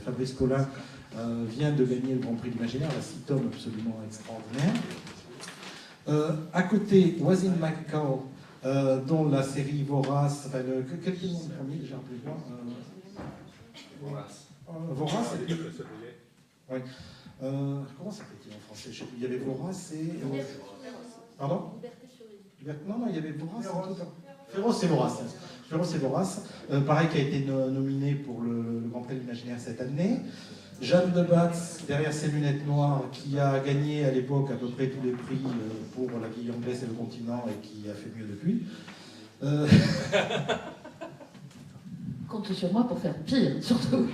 Fabrice Collin vient de gagner le Grand Prix de l'Imaginaire, là, 6 tomes absolument extraordinaires. À côté, Wasim McCall, dont la série Vorace, enfin, quel est le nom du premier déjà plus loin Vorace, et puis... Ouais. Comment s'appelait-il en français? Il y avait Vorace et... Pardon? Non, il y avait Vorace. Féroce et Vorace. Féroce et Vorace, pareil, qui a été nominé pour le Grand Prix de l'Imaginaire cette année. Jeanne de Batz, derrière ses lunettes noires, qui a gagné à l'époque à peu près tous les prix pour La Vieille Anglaise et le continent et qui a fait mieux depuis. Compte sur moi pour faire pire, surtout.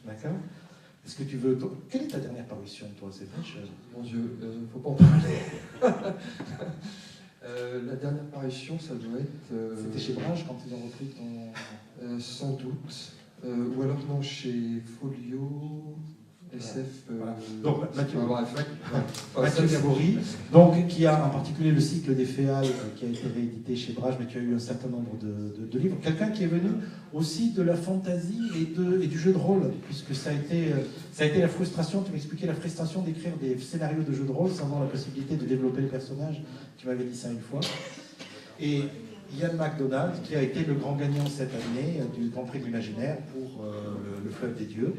D'accord. Est-ce que tu veux... Quelle est ta dernière parution, toi? C'est vrai, Mon Dieu, faut pas en parler. La dernière parution, ça doit être... C'était chez Brage quand ils ont repris ton... sans doute. Ou alors non, chez Folio, SF... Voilà. Donc, Mathieu Gabory, donc, qui a en particulier le cycle des Féales qui a été réédité chez Brage, mais qui a eu un certain nombre de livres. Quelqu'un qui est venu aussi de la fantaisie et du jeu de rôle, puisque ça a été la frustration, tu m'expliquais la frustration d'écrire des scénarios de jeux de rôle sans avoir la possibilité de développer les personnages. Tu m'avais dit ça une fois. Et Ian MacDonald, qui a été le grand gagnant cette année du Grand Prix de l'Imaginaire pour le Fleuve des Dieux,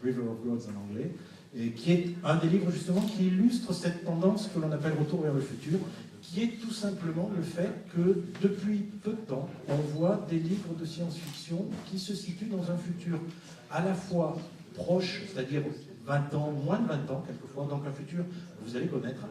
River of Gods en anglais, et qui est un des livres justement qui illustre cette tendance que l'on appelle Retour vers le futur, qui est tout simplement le fait que depuis peu de temps, on voit des livres de science-fiction qui se situent dans un futur à la fois proche, c'est-à-dire 20 ans, moins de 20 ans quelquefois, donc un futur que vous allez connaître,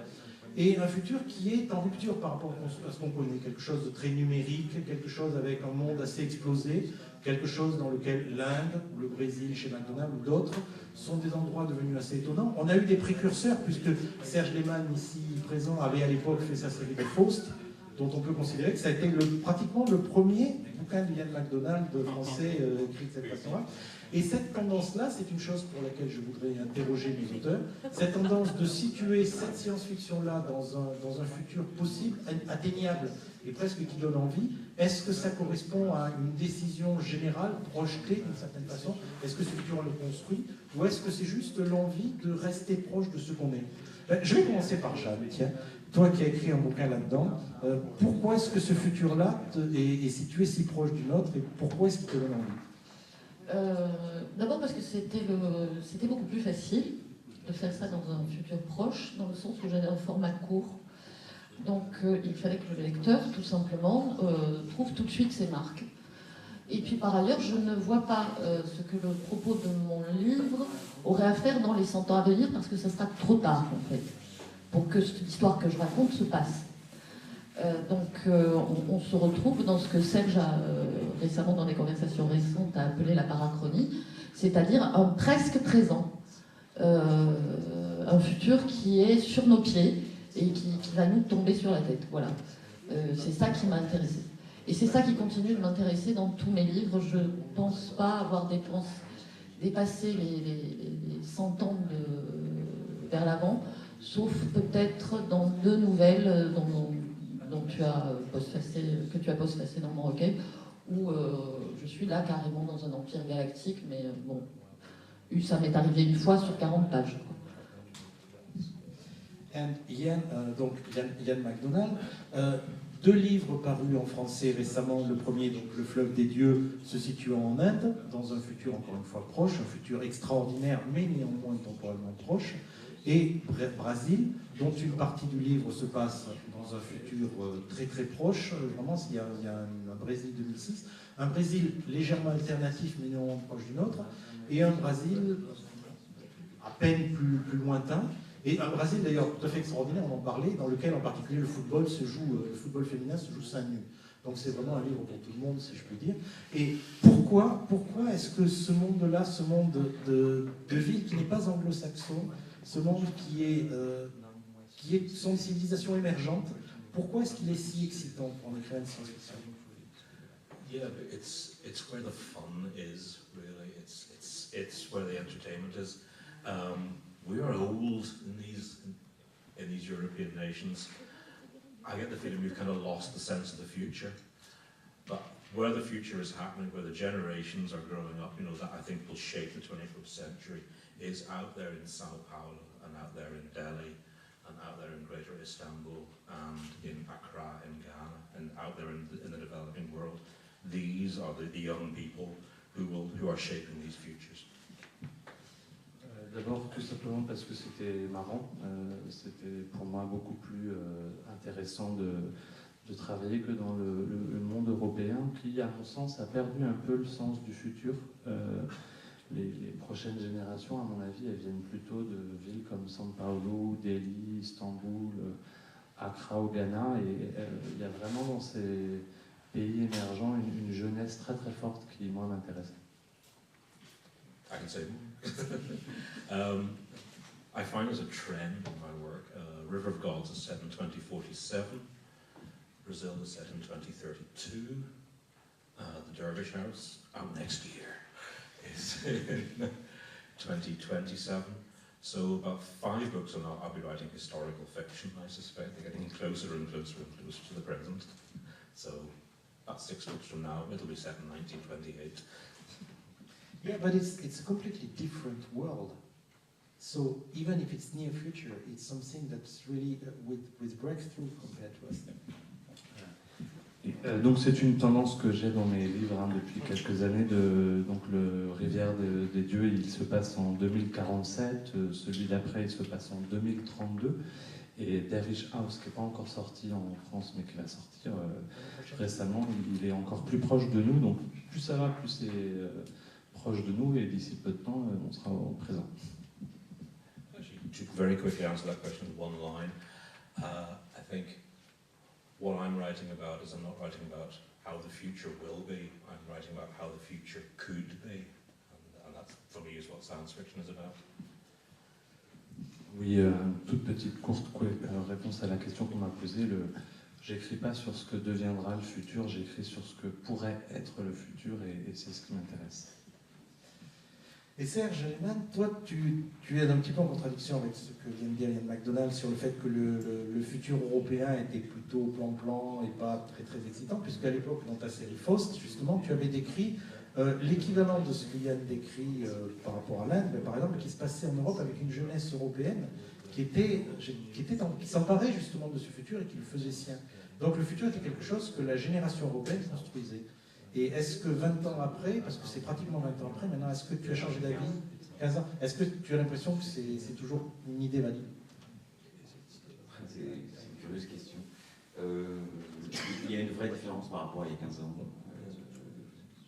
et un futur qui est en rupture par rapport à ce qu'on connaît, quelque chose de très numérique, quelque chose avec un monde assez explosé, quelque chose dans lequel l'Inde, ou le Brésil chez McDonald's ou d'autres sont des endroits devenus assez étonnants. On a eu des précurseurs, puisque Serge Lehmann, ici présent, avait à l'époque fait sa série de Faust, dont on peut considérer que ça a été pratiquement le premier bouquin de Ian MacDonald français écrit de cette façon-là. Et cette tendance-là, c'est une chose pour laquelle je voudrais interroger mes auteurs, cette tendance de situer cette science-fiction-là dans un futur possible, atteignable, et presque qui donne envie. Est-ce que ça correspond à une décision générale, projetée d'une certaine façon? Est-ce que ce futur, on le construit? Ou est-ce que c'est juste l'envie de rester proche de ce qu'on est? Je vais commencer par Jeanne, tiens. Toi qui as écrit un bouquin là-dedans, pourquoi est-ce que ce futur-là est situé si proche du nôtre et pourquoi est-ce qu'il te donne envie? D'abord parce que c'était beaucoup plus facile de faire ça dans un futur proche, dans le sens où j'avais un format court. Donc il fallait que le lecteur, tout simplement, trouve tout de suite ses marques. Et puis par ailleurs, je ne vois pas ce que le propos de mon livre aurait à faire dans les 100 ans à venir, parce que ça sera trop tard, en fait, pour que cette histoire que je raconte se passe. On se retrouve dans ce que Serge a récemment, dans des conversations récentes, a appelé la parachronie, c'est-à-dire un presque présent, un futur qui est sur nos pieds et qui va nous tomber sur la tête. Voilà. C'est ça qui m'a intéressée. Et c'est ça qui continue de m'intéresser dans tous mes livres. Je ne pense pas avoir dépassé les 100 ans vers l'avant, sauf peut-être dans 2 nouvelles dont tu as postfacé dans mon recueil, où je suis là carrément dans un empire galactique, mais bon, ça m'est arrivé une fois sur 40 pages. Ian MacDonald, 2 livres parus en français récemment. Le premier, donc Le Fleuve des Dieux, se situant en Inde, dans un futur encore une fois proche, un futur extraordinaire, mais néanmoins temporellement proche, et Brésil, dont une partie du livre se passe dans un futur très très proche. Vraiment, il y a un Brésil 2006, un Brésil légèrement alternatif, mais néanmoins proche du nôtre, et un Brésil à peine plus lointain. Et un Brésil d'ailleurs tout à fait extraordinaire, on en parlait, dans lequel en particulier le football féminin se joue seins nus. Donc c'est vraiment un livre pour tout le monde, si je puis dire. Et pourquoi est-ce que ce monde-là, ce monde de ville qui n'est pas anglo-saxon, ce monde qui est son civilisation émergente, pourquoi est-ce qu'il est si excitant pour écrire une science-fiction? Yeah, it's where the fun is, really. It's where the entertainment is. We are old in these European nations. I get the feeling we've kind of lost the sense of the future. But where the future is happening, where the generations are growing up, you know, that I think will shape the 21st century, is out there in Sao Paulo, and out there in Delhi, and out there in Greater Istanbul, and in Accra in Ghana, and out there in the developing world. These are the young people who are shaping these futures. D'abord, tout simplement parce que c'était marrant. C'était pour moi beaucoup plus intéressant de travailler que dans le monde européen qui, à mon sens, a perdu un peu le sens du futur. Les prochaines générations, à mon avis, elles viennent plutôt de villes comme São Paulo, Delhi, Istanbul, Accra au Ghana. Et il y a vraiment dans ces pays émergents une jeunesse très très forte qui, moi, m'intéresse. I can say I find there's a trend in my work. River of Gods is set in 2047. Brazil is set in 2032. The Dervish House, out next year, is in 2027. So about 5 books and I'll be writing historical fiction, I suspect. They're getting closer and closer and closer to the present. So about 6 books from now, it'll be set in 1928. Yeah, but it's a completely different world. So even if it's near future, it's something that's really with breakthrough compared to us. Donc c'est une tendance que j'ai dans mes livres depuis quelques années. Donc le Rivière des Dieux, il se passe en 2047, celui d'après, il se passe en 2032. Et Dervish House, qui n'est pas encore sorti en France, mais qui va sortir récemment, il est encore plus proche de nous. Donc plus ça va, plus c'est proche de nous, et d'ici peu de temps, on sera au présent. To very quickly answer that question in one line, I think what I'm writing about is I'm not writing about how the future will be, I'm writing about how the future could be, and that for me is what science fiction is about. Oui, une toute petite courte réponse à la question qu'on m'a posée. J'écris pas sur ce que deviendra le futur, j'écris sur ce que pourrait être le futur, et c'est ce qui m'intéresse. Et Serge Lehmann, toi, tu es un petit peu en contradiction avec ce que vient de dire Ian MacDonald sur le fait que le futur européen était plutôt plan-plan et pas très très excitant, puisqu'à l'époque, dans ta série Faust, justement, tu avais décrit l'équivalent de ce que Ian décrit par rapport à l'Inde, par exemple, qui se passait en Europe avec une jeunesse européenne qui s'emparait justement de ce futur et qui le faisait sien. Donc le futur était quelque chose que la génération européenne construisait. Et est-ce que 20 ans après, parce que c'est pratiquement 20 ans après maintenant, est-ce que tu as changé d'avis 15 ans, est-ce que tu as l'impression que c'est toujours une idée valide? C'est une curieuse question. Il y a une vraie différence par rapport à il y a 15 ans,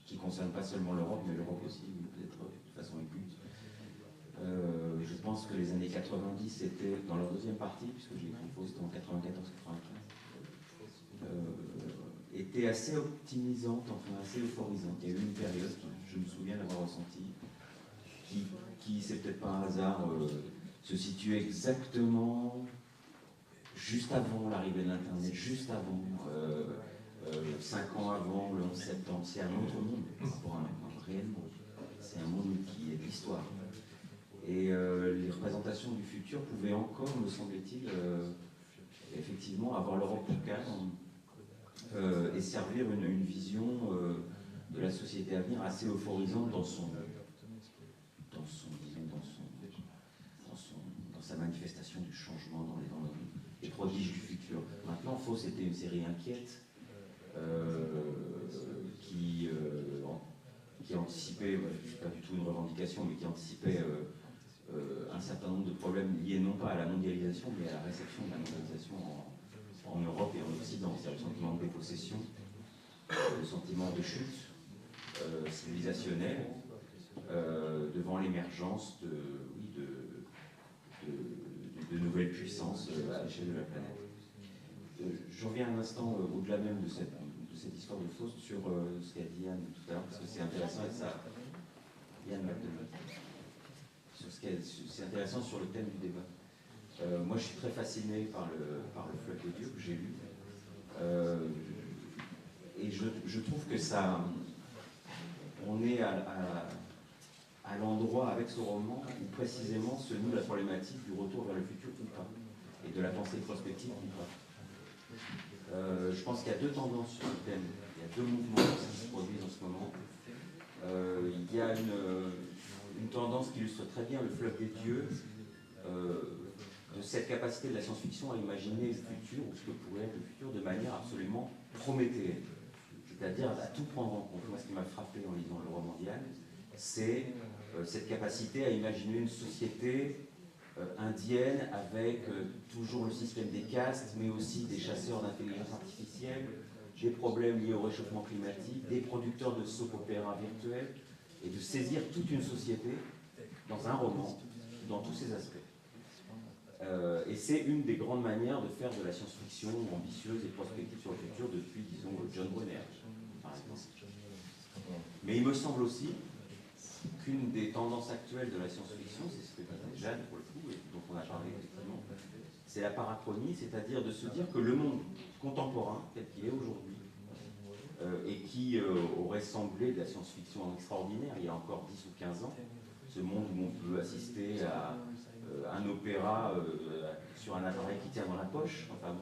qui ne concerne pas seulement l'Europe, mais l'Europe aussi, peut-être de façon aiguë. Je pense que les années 90, c'était dans leur deuxième partie, puisque j'ai écrit Faust en 94-95, était assez optimisante, enfin assez euphorisante. Il y a eu une période, je me souviens d'avoir ressenti, qui c'est peut-être pas un hasard, se situait exactement juste avant l'arrivée de l'Internet, juste avant, 5 ans avant le 11 septembre. C'est un autre monde par rapport à maintenant, réellement. C'est un monde qui est de l'histoire. Et les représentations du futur pouvaient encore, me semble-t-il, effectivement avoir l'Europe pour cadre, et servir une vision de la société à venir assez euphorisante dans sa manifestation du changement dans les prodiges du futur. Maintenant, Faust était une série inquiète qui anticipait, pas du tout une revendication, mais qui anticipait un certain nombre de problèmes liés non pas à la mondialisation, mais à la réception de la mondialisation en Europe et en Occident. C'est-à-dire le sentiment de dépossession, le sentiment de chute civilisationnelle devant l'émergence de nouvelles puissances à l'échelle de la planète. Je reviens un instant au-delà même de cette histoire de Faust sur ce qu'a dit Yann tout à l'heure, parce que c'est intéressant, et ça, Yann MacDonald, c'est intéressant sur le thème du débat. Moi, je suis très fasciné par le Fleuve des Dieux que j'ai lu, et je trouve que ça, on est à l'endroit avec ce roman où précisément se noue la problématique du retour vers le futur ou pas, et de la pensée prospective ou pas. Je pense qu'il y a deux tendances sur le thème. Il y a deux mouvements qui se produisent en ce moment. Il y a une tendance qui illustre très bien le fleuve des dieux, de cette capacité de la science-fiction à imaginer le futur, ou ce que pourrait être le futur, de manière absolument prométhéenne. C'est-à-dire à tout prendre en compte. Moi, ce qui m'a frappé en lisant le roman d'Ian, c'est cette capacité à imaginer une société indienne avec toujours le système des castes, mais aussi des chasseurs d'intelligence artificielle, des problèmes liés au réchauffement climatique, des producteurs de soap-opéra virtuels, et de saisir toute une société dans un roman, dans tous ses aspects. Et c'est une des grandes manières de faire de la science-fiction ambitieuse et prospective sur le futur depuis, disons, John Brunner, par exemple. Mais il me semble aussi qu'une des tendances actuelles de la science-fiction, c'est ce que disait Jeanne pour le coup, et dont on a parlé effectivement, c'est la parachronie, c'est-à-dire de se dire que le monde contemporain, tel qu'il est aujourd'hui, et qui aurait semblé de la science-fiction extraordinaire il y a encore 10 ou 15 ans, ce monde où on peut assister à un opéra sur un appareil qui tient dans la poche, enfin,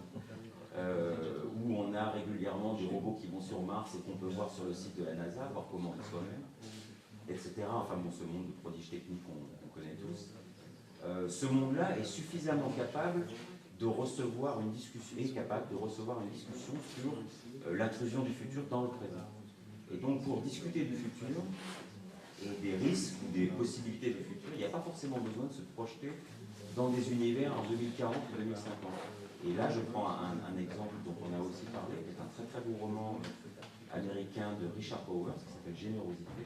où on a régulièrement des robots qui vont sur Mars et qu'on peut voir sur le site de la NASA, voir comment on est soi-même, etc. Enfin bon, ce monde de prodiges techniques qu'on connaît tous. Ce monde-là est suffisamment capable de recevoir une discussion, sur l'intrusion du futur dans le présent. Et donc pour discuter du futur, et des risques ou des possibilités du futur, il n'y a pas forcément besoin de se projeter dans des univers en 2040 ou 2050. Et là, je prends un exemple dont on a aussi parlé, qui est un très très beau roman américain de Richard Powers, qui s'appelle Générosité,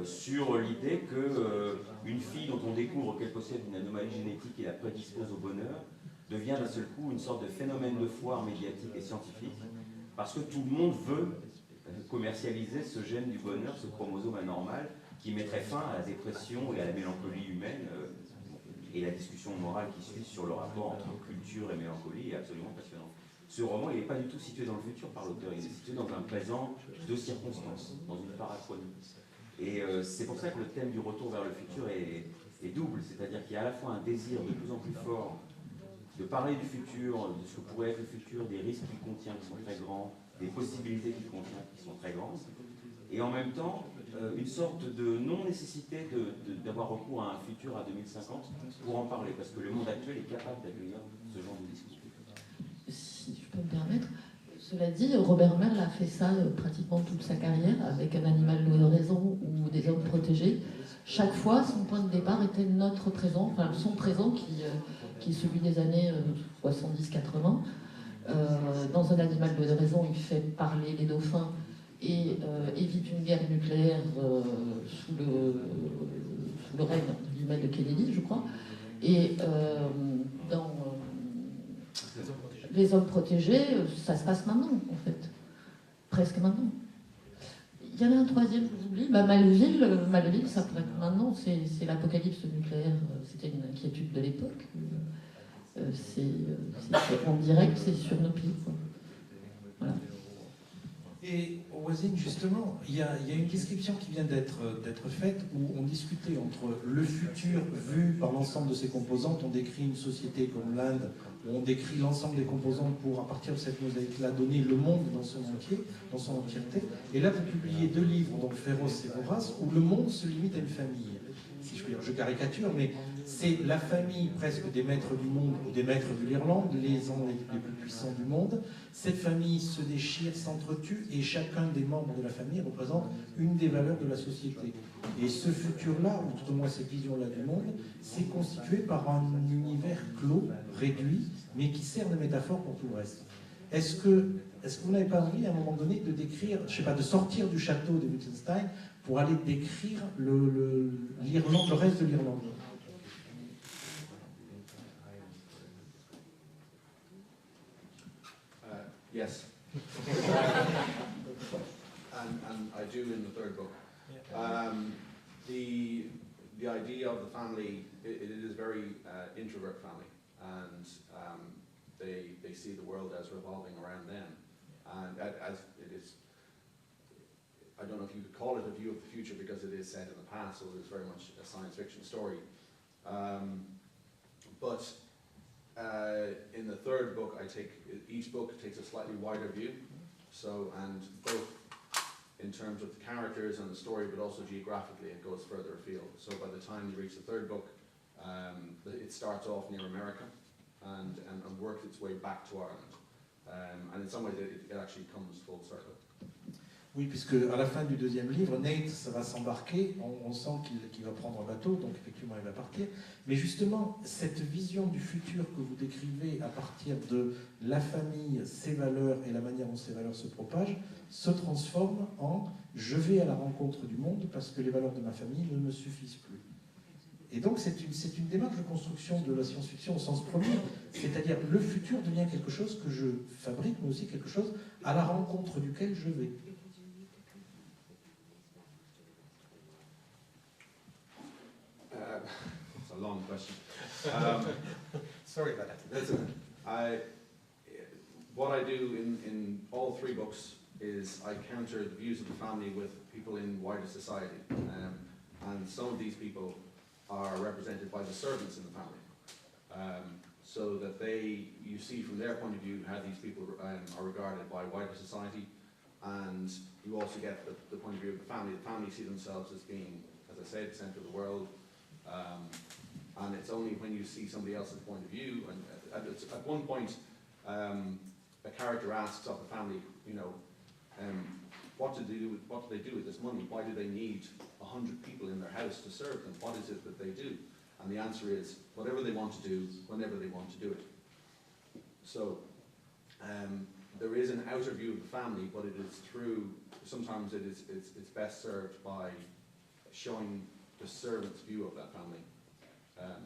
sur l'idée qu'une fille dont on découvre qu'elle possède une anomalie génétique et la prédispose au bonheur, devient d'un seul coup une sorte de phénomène de foire médiatique et scientifique, parce que tout le monde veut commercialiser ce gène du bonheur, ce chromosome anormal, qui mettrait fin à la dépression et à la mélancolie humaine. Et la discussion morale qui suit sur le rapport entre culture et mélancolie est absolument passionnante. Ce roman, il n'est pas du tout situé dans le futur par l'auteur, il est situé dans un présent de circonstances, dans une parachronie. Et c'est pour ça que le thème du retour vers le futur est double, c'est-à-dire qu'il y a à la fois un désir de plus en plus fort de parler du futur, de ce que pourrait être le futur, des risques qu'il contient qui sont très grands, des possibilités qu'il contient qui sont très grandes, et en même temps une sorte de non-nécessité d'avoir recours à un futur à 2050 pour en parler, parce que le monde actuel est capable d'accueillir ce genre de discours. Si je peux me permettre, cela dit, Robert Merle a fait ça pratiquement toute sa carrière, avec Un animal de raison ou Des hommes protégés. Chaque fois, son point de départ était notre présent, enfin son présent qui est celui des années 70-80. Dans Un animal de raison, il fait parler les dauphins et évite une guerre nucléaire sous le règne de Kennedy, je crois. Et dans Les hommes protégés, ça se passe maintenant, en fait. Presque maintenant. Il y en a un troisième, je vous oublie, Maleville, ça pourrait être maintenant, c'est l'apocalypse nucléaire, c'était une inquiétude de l'époque. En direct, c'est sur nos pieds, quoi. Voilà. Et au Voisine, justement, il y a une description qui vient d'être faite où on discutait entre le futur vu par l'ensemble de ses composantes. On décrit une société comme l'Inde, où on décrit l'ensemble des composantes pour, à partir de cette mosaïque-là, donner le monde dans son entièreté. Et là, vous publiez 2 livres, donc Féroce et Vorace, où le monde se limite à une famille. Si je peux dire, je caricature, mais c'est la famille presque des maîtres du monde ou des maîtres de l'Irlande, les hommes les plus puissants du monde. Cette famille se déchire, s'entretue, et chacun des membres de la famille représente une des valeurs de la société. Et ce futur-là, ou tout au moins cette vision-là du monde, c'est constitué par un univers clos, réduit, mais qui sert de métaphore pour tout le reste. Est-ce que vous n'avez pas envie, à un moment donné, de décrire, je sais pas, de sortir du château de Wittgenstein pour aller décrire l'Irlande, le reste de l'Irlande? Yes. and I do in the third book. The idea of the family, it is very introvert family, and they see the world as revolving around them, and as it is. I don't know if you could call it a view of the future because it is set in the past, so it is very much a science fiction story. But in the third book, each book takes a slightly wider view. So, and both in terms of the characters and the story, but also geographically, it goes further afield. So by the time you reach the third book, it starts off near America and works its way back to Ireland. And in some ways, it actually comes full circle. Oui, puisque à la fin du deuxième livre, Nate ça va s'embarquer, on sent qu'il va prendre un bateau, donc effectivement il va partir. Mais justement, cette vision du futur que vous décrivez à partir de la famille, ses valeurs et la manière dont ces valeurs se propagent, se transforme en « je vais à la rencontre du monde parce que les valeurs de ma famille ne me suffisent plus ». Et donc c'est une démarche de construction de la science-fiction au sens premier, c'est-à-dire le futur devient quelque chose que je fabrique, mais aussi quelque chose à la rencontre duquel je vais. It's a long question. Sorry about that. That's what I do in all three books is I counter the views of the family with people in wider society. And some of these people are represented by the servants in the family. So that you see from their point of view how these people are regarded by wider society. And you also get the point of view of the family. The family see themselves as being, as I said, the centre of the world. And it's only when you see somebody else's point of view, and at one point, a character asks of the family, you know, what do they do with this money? Why do they need 100 people in their house to serve them? What is it that they do? And the answer is whatever they want to do, whenever they want to do it. So there is an outer view of the family, but it is through. Sometimes it's best served by showing the servant's view of that family.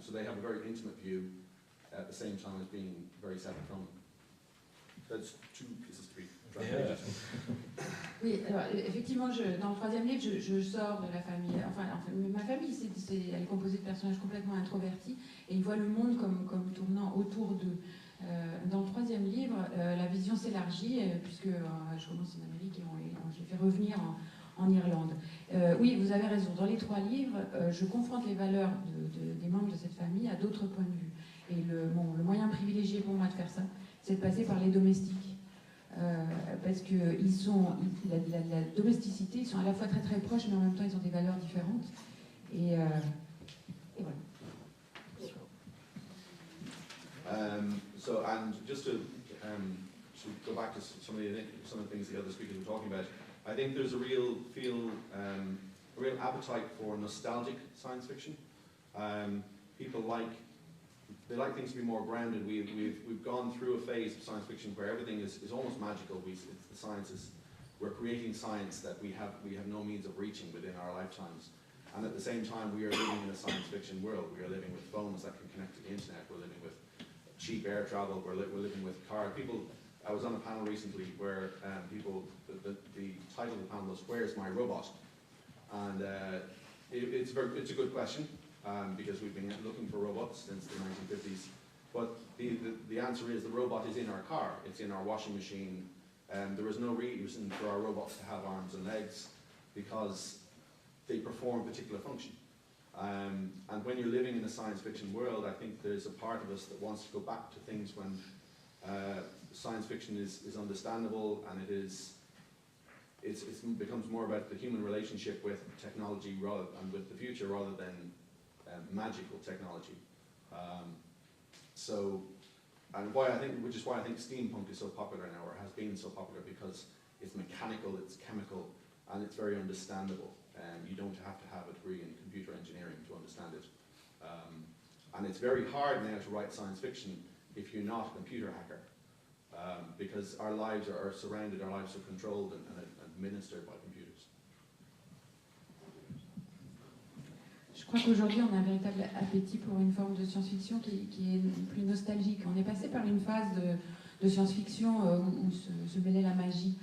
So they have a very intimate view at the same time as being very separate from them. That's two pieces to be translated. Oui, alors effectivement, dans le troisième livre, je sors de la famille. Enfin, ma famille, elle est composée de personnages complètement introvertis et ils voient le monde comme tournant autour d'eux. Dans le troisième livre, la vision s'élargit puisque je commence en Amérique et je les fais revenir en Irlande. Oui, vous avez raison. Dans les trois livres, je confronte les valeurs des membres de cette famille à d'autres points de vue. Et le moyen privilégié pour moi de faire ça, c'est de passer par les domestiques. Parce que la domesticité, ils sont à la fois très très proches, mais en même temps, ils ont des valeurs différentes. Et voilà. So, and just to go back to some of the things the other speakers were talking about, I think there's a real appetite for nostalgic science fiction. People like things to be more grounded. We've gone through a phase of science fiction where everything is almost magical. We're creating science that we have no means of reaching within our lifetimes. And at the same time, we are living in a science fiction world. We are living with phones that can connect to the internet. We're living with cheap air travel. We're living with cars. I was on a panel recently where the title of the panel was "Where's My Robot?" And it's a good question because we've been looking for robots since the 1950s. But the answer is the robot is in our car. It's in our washing machine. There is no reason for our robots to have arms and legs because they perform a particular function. And when you're living in a science fiction world, I think there's a part of us that wants to go back to things when science fiction is understandable and it becomes more about the human relationship with technology and with the future rather than magical technology. Which is why I think steampunk is so popular now, or has been so popular, because it's mechanical, it's chemical, and it's very understandable. You don't have to have a degree in computer engineering to understand it. And it's very hard now to write science fiction if you're not a computer hacker, because our lives are surrounded, our lives are controlled and administered by computers. Je crois qu'aujourd'hui, on a un véritable appétit pour une forme de science-fiction qui est plus nostalgique. On est passé par une phase de science-fiction où se mêlait la magie.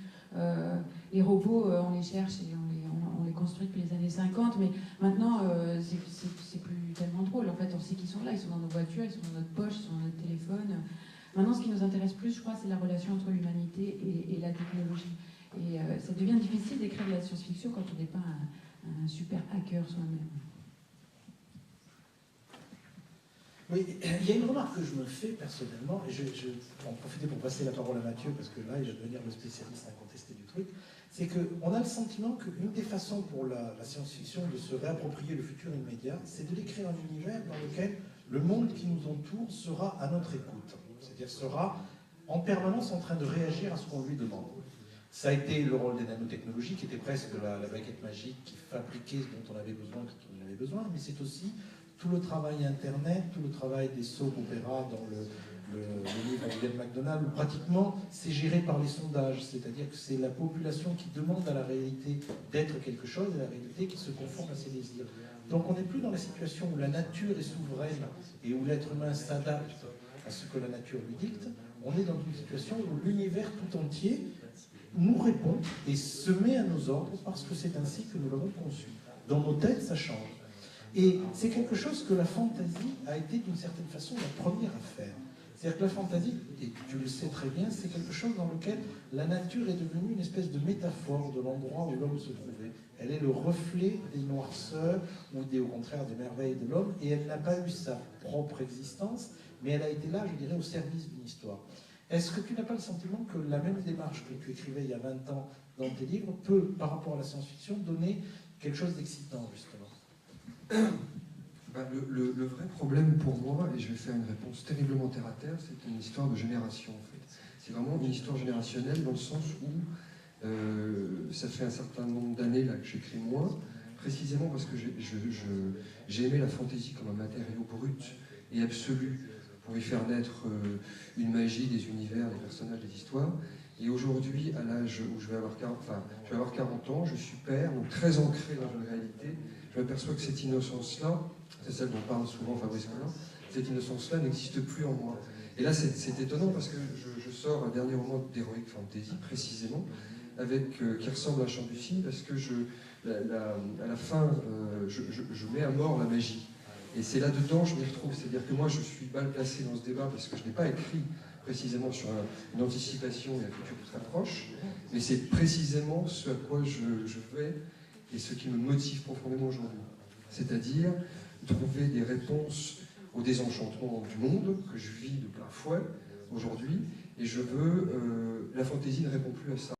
Les robots, on les cherche et on les construit depuis les années 50, mais maintenant, c'est plus tellement drôle. En fait, on sait qu'ils sont là, ils sont dans nos voitures, ils sont dans notre poche, ils sont dans notre téléphone. Maintenant, ce qui nous intéresse plus, je crois, c'est la relation entre l'humanité et la technologie. Et ça devient difficile d'écrire de la science-fiction quand on n'est pas un super hacker soi-même. Oui, il y a une remarque que je me fais personnellement, et je vais en profiter pour passer la parole à Mathieu, parce que là, il va devenir le spécialiste incontesté du truc, c'est qu'on a le sentiment qu'une des façons pour la science-fiction de se réapproprier le futur immédiat, c'est de l'écrire un univers dans lequel le monde qui nous entoure sera à notre écoute, c'est-à-dire sera en permanence en train de réagir à ce qu'on lui demande. Ça a été le rôle des nanotechnologies, qui était presque la baguette magique qui fabriquait ce dont on avait besoin quand on en avait besoin, mais c'est aussi tout le travail Internet, tout le travail des soap opéras dans le livre de William McDonald, où pratiquement c'est géré par les sondages, c'est-à-dire que c'est la population qui demande à la réalité d'être quelque chose et la réalité qui se conforme à ses désirs. Donc on n'est plus dans la situation où la nature est souveraine et où l'être humain s'adapte à ce que la nature lui dicte, on est dans une situation où l'univers tout entier nous répond et se met à nos ordres parce que c'est ainsi que nous l'avons conçu. Dans nos têtes, ça change. Et c'est quelque chose que la fantaisie a été d'une certaine façon la première à faire. C'est-à-dire que la fantaisie, et tu le sais très bien, c'est quelque chose dans lequel la nature est devenue une espèce de métaphore de l'endroit où l'homme se trouvait. Elle est le reflet des noirceurs ou au contraire des merveilles de l'homme, et elle n'a pas eu sa propre existence, mais elle a été là, je dirais, au service d'une histoire. Est-ce que tu n'as pas le sentiment que la même démarche que tu écrivais il y a 20 ans dans tes livres peut, par rapport à la science-fiction, donner quelque chose d'excitant, justement? Le vrai problème pour moi, et je vais faire une réponse terriblement terre à terre, c'est une histoire de génération, en fait. C'est vraiment une histoire générationnelle dans le sens où ça fait un certain nombre d'années là que j'écris moins, précisément parce que j'ai aimé la fantaisie comme un matériau brut et absolu pour y faire naître une magie des univers, des personnages, des histoires. Et aujourd'hui, à l'âge où je vais avoir 40 ans, je suis père, donc très ancré dans une réalité. Je m'aperçois que cette innocence-là, c'est celle dont parle souvent Fabrice Collin, cette innocence-là n'existe plus en moi. Et là, c'est étonnant parce que je sors un dernier roman d'Heroic Fantasy, précisément, qui ressemble à un chant du cygne, parce que à la fin, je mets à mort la magie. Et c'est là-dedans que je m'y retrouve. C'est-à-dire que moi, je suis mal placé dans ce débat parce que je n'ai pas écrit précisément sur une anticipation et un futur très proche, mais c'est précisément ce à quoi je vais et ce qui me motive profondément aujourd'hui. C'est-à-dire trouver des réponses au désenchantement du monde que je vis de plein fouet aujourd'hui, et la fantaisie ne répond plus à ça.